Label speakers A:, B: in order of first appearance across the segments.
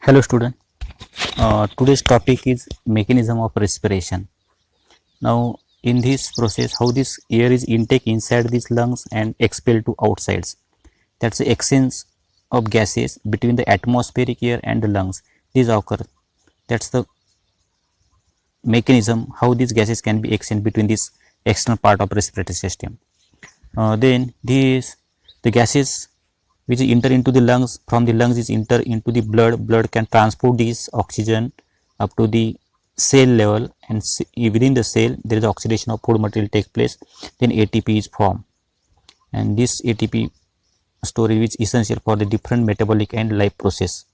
A: Hello student. Today's topic is mechanism of respiration. Now in this process how this air is intake inside these lungs and expelled to outsides. That's the exchange of gases between the atmospheric air and the lungs. These occur. That's the mechanism how these gases can be exchanged between this external part of respiratory system. Then these the gases which enter into the lungs from the lungs is enter into the blood can transport this oxygen up to the cell level, and within the cell there is oxidation of food material takes place, then ATP is formed, and this ATP storage is essential for the different metabolic and life process.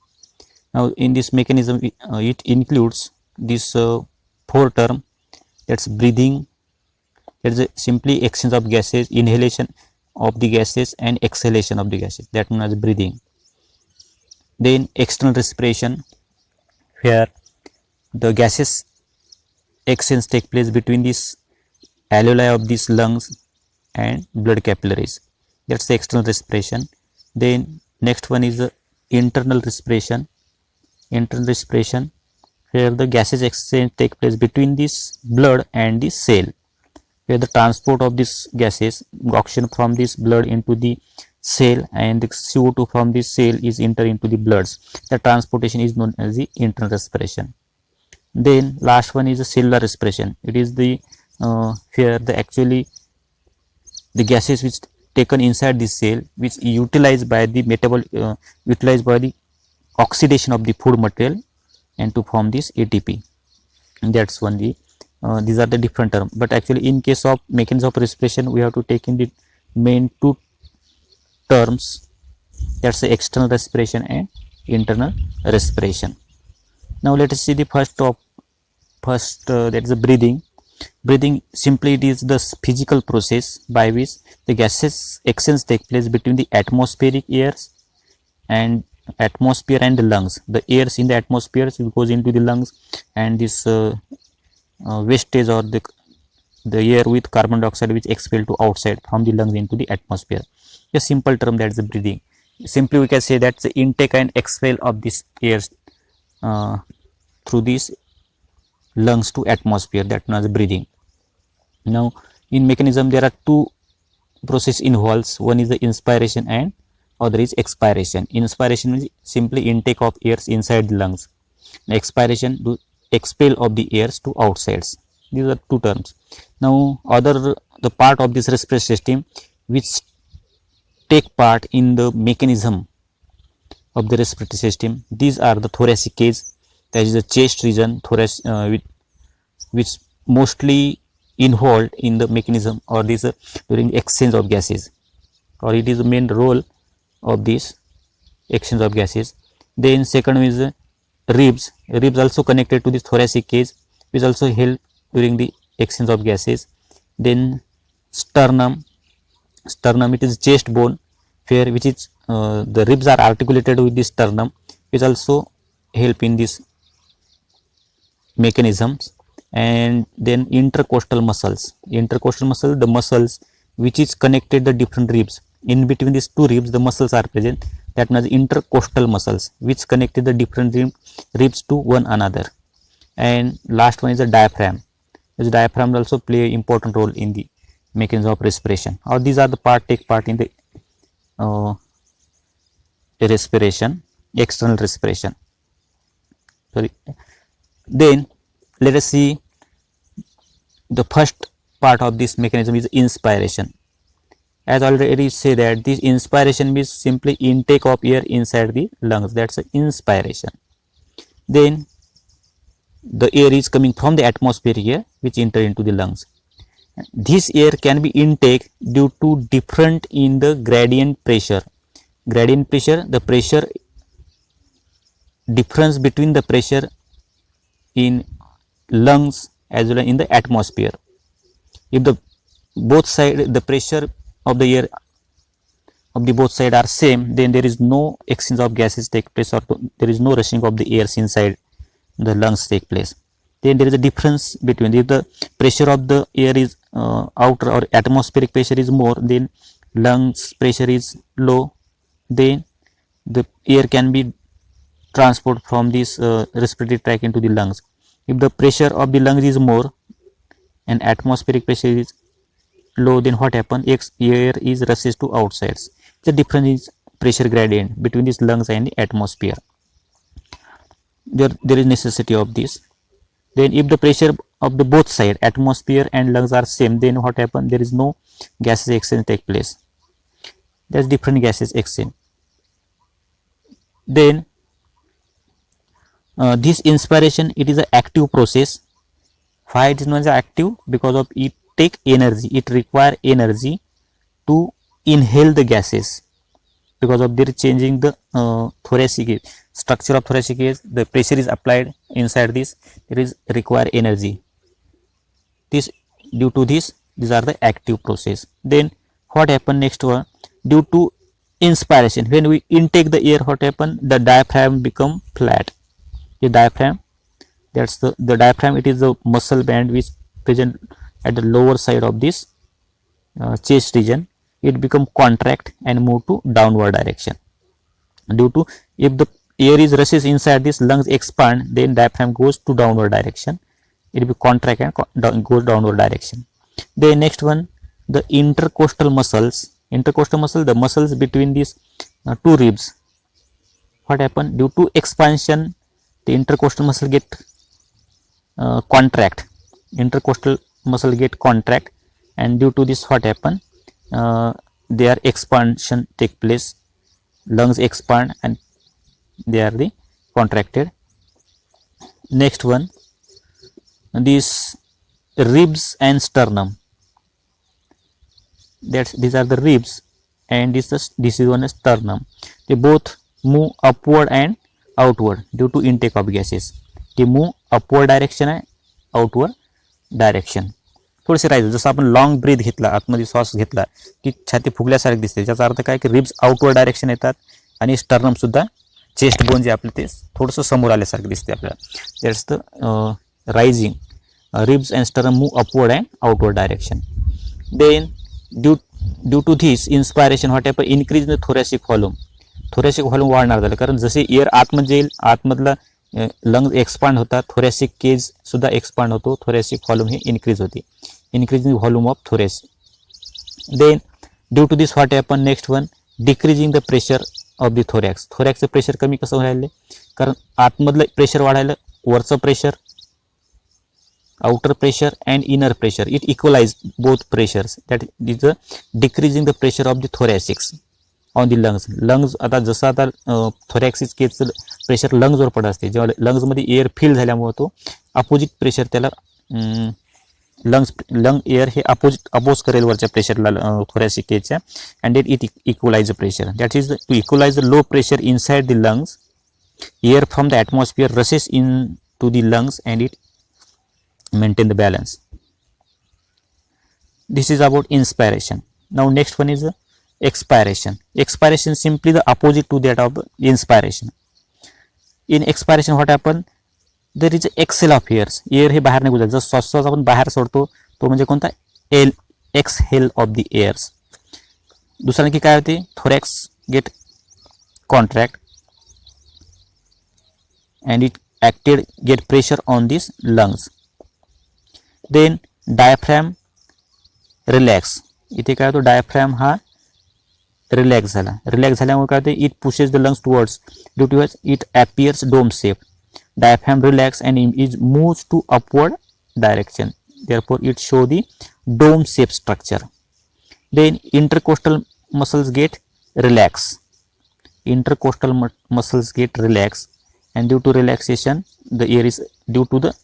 A: Now in this mechanism it includes this four term, that's breathing, that is simply exchange of gases, inhalation of the gases and exhalation of the gases, that known as breathing. Then external respiration, where the gases exchange take place between these alveoli of these lungs and blood capillaries, that's the external respiration. Then next one is the internal respiration. Internal respiration, where the gases exchange take place between this blood and the cell, where the transport of these gases, oxygen from this blood into the cell and the CO2 from this cell is enter into the bloods. The transportation is known as the internal respiration. Then last one is the cellular respiration. It is the where the actually the gases which taken inside this cell, which utilized by the utilized by the oxidation of the food material and to form this ATP. And that's one the these are the different terms, but actually in case of mechanism of respiration we have to take in the main two terms, that's the external respiration and internal respiration. Now let us see the first that is the breathing. Breathing simply it is the physical process by which the gases exchange take place between the atmospheric airs and atmosphere and the lungs. The airs in the atmosphere goes into the lungs, and this wastage or the air with carbon dioxide which expelled to outside from the lungs into the atmosphere. A simple term, that is the breathing. Simply we can say that the intake and expel of this air through these lungs to atmosphere, that known as breathing. Now in mechanism there are two process involves. One is the inspiration and other is expiration. Inspiration means simply intake of airs inside the lungs. Expiration to expel of the airs to outsides. These are two terms. Now the part of this respiratory system which take part in the mechanism of the respiratory system, these are the thoracic cage, that is the chest region, which mostly involved in the mechanism or this during exchange of gases, or it is the main role of this exchange of gases. Then second is ribs. Ribs also connected to this thoracic cage, which also help during the exchange of gases. Then sternum. Sternum, it is chest bone, where which is the ribs are articulated with this sternum, which also help in this mechanisms. And then intercostal muscles. Intercostal muscle, the muscles which is connected the different ribs. In between these two ribs the muscles are present, that means intercostal muscles which connected the different ribs to one another. And last one is the diaphragm. This diaphragm also play an important role in the mechanism of respiration. Or these are the take part in the respiration, external respiration. Sorry. Then let us see the first part of this mechanism is inspiration. As already say that this inspiration means simply intake of air inside the lungs, that's the inspiration. Then the air is coming from the atmospheric air which enter into the lungs. This air can be intake due to different in the gradient pressure. Gradient pressure, the pressure difference between the pressure in lungs as well as in the atmosphere. If the both side the pressure of the air of the both side are same, then there is no exchange of gases take place, or there is no rushing of the airs inside the lungs take place. Then there is a difference between, if the pressure of the air is outer or atmospheric pressure is more, then lungs pressure is low, then the air can be transport from this respiratory tract into the lungs. If the pressure of the lungs is more and atmospheric pressure is low, then what happen? Air is rushes to outsides. The difference is pressure gradient between these lungs and the atmosphere. There is necessity of this. Then if the pressure of the both side, atmosphere and lungs, are same, then what happen? There is no gases exchange take place. There's different gases exchange. Then this inspiration, it is an active process. Why it is known as active? Because of it take energy, it require energy to inhale the gases. Because of their changing the thoracic structure of thoracic cage, the pressure is applied inside this, there is require energy. This due to this, these are the active process. Then what happen next one? Due to inspiration, when we intake the air, what happen? The diaphragm become flat. The diaphragm, that's the diaphragm, it is the muscle band which present at the lower side of this chest region. It become contract and move to downward direction. Due to, if the air is rushes inside this, lungs expand, then diaphragm goes to downward direction. It will contract and goes downward direction. The next one, the intercostal muscles. Intercostal muscle, the muscles between these two ribs. What happen? Due to expansion, the intercostal muscle get contract. Intercostal muscle get contract, and due to this, what happen? Their expansion take place. Lungs expand and they are the contracted. Next one, these ribs and sternum. These are the ribs, and this is one is sternum. They both move upward and outward due to intake of gases. They move upward direction and outward direction. थोडेसे राहायचं, जसं आपण long breathe घेतला, आतमध्ये श्वास घेतला की छाती फुगल्यासारखी दिसते. त्याचा अर्थ काय की रिब्स आउटवर्ड डायरेक्शन येतात आणि स्टर्नम सुद्धा, चेस्ट बोन जे आपले ते थोडंसं समोर आल्यासारखं दिसते आपल्याला. That's the rising. Ribs and sternum move upward and outward direction. Then due to this inspiration, what happen? Increase the thoracic volume. Thoracic volume वाढणार झालं, कारण जसे एअर आतमध्ये येईल, आतमधला लंग्स एक्सपांड होतात, थोरॅसिक केज सुद्धा एक्सपांड होतो, थोरॅसिक व्हॉल्यूम हे इन्क्रीज होते. Increasing the volume of thorax. Then due to this, what happen? Next one, decreasing the pressure of the thorax. Thorax चं प्रेशर कमी कसं व्हायला? कारण आतमधलं प्रेशर वाढायला, वरचं pressure, outer pressure and inner pressure, it equalize both pressures. That is the decreasing the pressure of the thoracics on the lungs. Lungs आता जसं आता thoracic केजचं प्रेशर लंग्सवर पडत असते, जेव्हा लंग्समध्ये एअर फिल झाल्यामुळे तो अपोजिट प्रेशर त्याला लंग एअर हे अपोज करेल वरच्या प्रेशरला थोरॅसिक केजच्या, and it equalize the pressure. That is to equalize the low pressure inside the lungs. Air from the atmosphere rushes in to the lungs and it maintain the balance. This is about inspiration. Now next one is expiration. Expiration simply the opposite to that of inspiration. In expiration, what happen? There is exhale of air. Air हे बाहेर निघून जातं. जर श्वास आपण बाहेर सोडतो तो म्हणजे कोणता? Exhale of the airs. दुसरा की काय होते? Thorax get contract and it acted get pressure on these lungs. Then diaphragm relax. इथे काय होतो? डायफ्रॅम हा रिलॅक्स झाला. रिलॅक्स झाल्यामुळे काय होते? It pushes the lungs towards, due to it appears dome shape. Diaphragm relax and is moves to upward direction. Therefore, it show the dome shape structure. Then intercostal muscles get relax. Intercostal muscles get relax, and due to relaxation, the air is due to the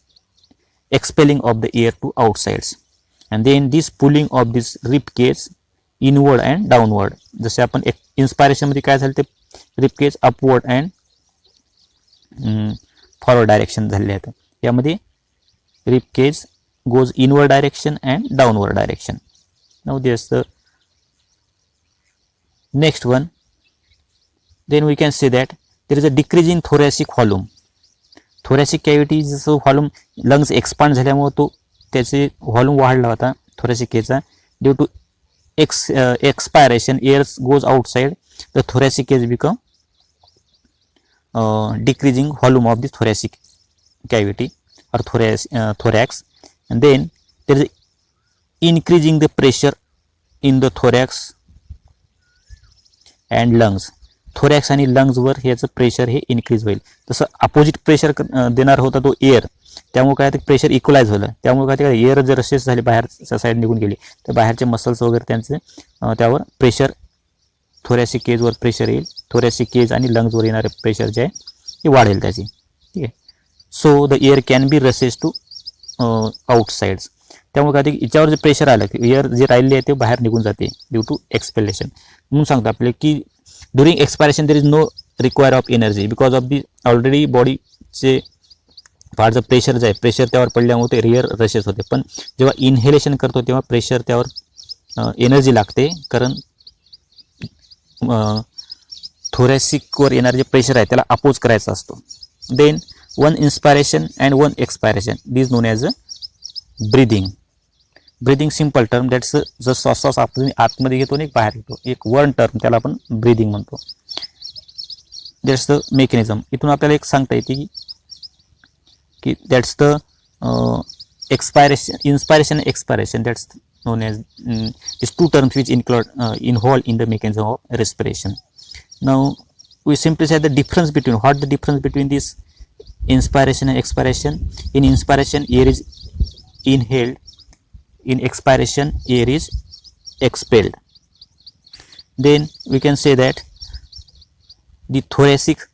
A: expelling of the air to outsides. And then this pulling of this rib cage inward and downward. जसे आपण inspiration मध्ये काय झालं ते rib cage upward and forward direction झाले आहेत. यामध्ये rib cage goes inward direction and downward direction. Now there's the next one. Then we can say that there is a decrease in thoracic volume. Thoracic cavity जसं volume lungs expand झाल्यामुळे तो त्याचे volume वाढला होता thoracic केजचा. Due to expiration air goes outside, the thoracic cage become decreasing volume of the thoracic cavity or thorax, and then there is increasing the pressure in the thorax and lungs. thorax आणि लंग्सवर ह्याचं pressure हे increase होईल. तसं opposite pressure देणार होता तो air, त्यामुळे काय ते प्रेशर इक्वलाइज झालं. त्यामुळे काय ते एअर जर रशेस झाले बाहेरच्या साईड निघून गेली तर बाहेरचे मसल्स वगैरे त्यांचे त्यावर प्रेशर थोरॅसिक केजवर प्रेशर येईल. थोरॅसिक केज आणि लंग्सवर येणारे प्रेशर जे आहे ते वाढेल त्याची. ठीक आहे. So the air can be rushes to outsides. त्यामुळे काय ते याच्यावर जे प्रेशर आलं की एअर जे राहिले आहे ते बाहेर निघून जाते ड्यू टू एक्सपेलेशन. म्हणून सांगतो आपले की during expiration there is no require of energy because of the already बॉडीचे फारचं प्रेशर जे आहे प्रेशर त्यावर पडल्यामुळे ते रिअर रशेस होते. पण जेव्हा इनहेलेशन करतो तेव्हा प्रेशर त्यावर एनर्जी लागते, कारण थोरॅसिकवर येणारे जे प्रेशर आहे त्याला अपोज करायचा असतो. Then one inspiration and one expiration this known as a breathing. Breathing simple term, that's जर श्वास आपण आतमध्ये घेतो आणि बाहेर घेतो, एक वन टर्म त्याला आपण ब्रीदिंग म्हणतो. That's the mechanism. इथून आपल्याला एक सांगता येते की that's the expiration, inspiration expiration, that's known as is two terms which involved in the mechanism of respiration. Now we simply say the difference between, what the difference between this inspiration and expiration. In inspiration air is inhaled, in expiration air is expelled. Then we can say that the thoracic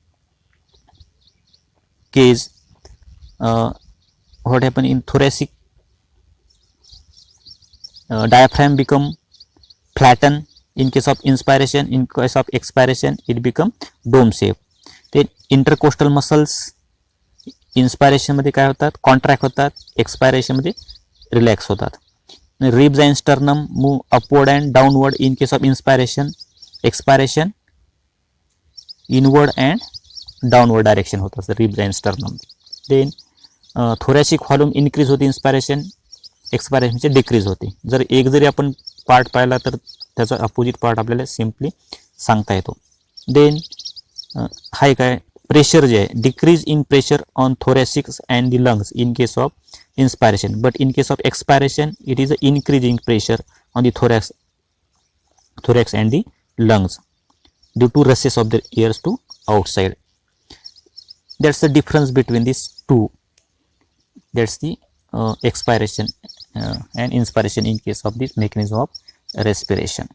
A: cage, what happen in thoracic diaphragm become flatten in case of inspiration, in case of expiration it become dome shape. Then intercostal muscles inspiration मध्ये काय होतात, contract होतात, expiration मध्ये relax होतात. Ribs and sternum move upward and downward in case of inspiration. Expiration inward and downward direction होत असतं ribs and sternum. Then thoracic volume increase होते inspiration, expiration म्हणजे डिक्रीज होते. जर एक जरी आपण पार्ट पाहिला तर त्याचा अपोजिट पार्ट आपल्याला सिम्पली सांगता येतो. देन हाय काय प्रेशर जे आहे, decrease in pressure on thoracics and the lungs in case of inspiration, but in case of expiration it is a increasing pressure on the thorax and the lungs due to rushes of the air to outside. That's the difference between these two. That's the expiration and inspiration in case of this mechanism of respiration.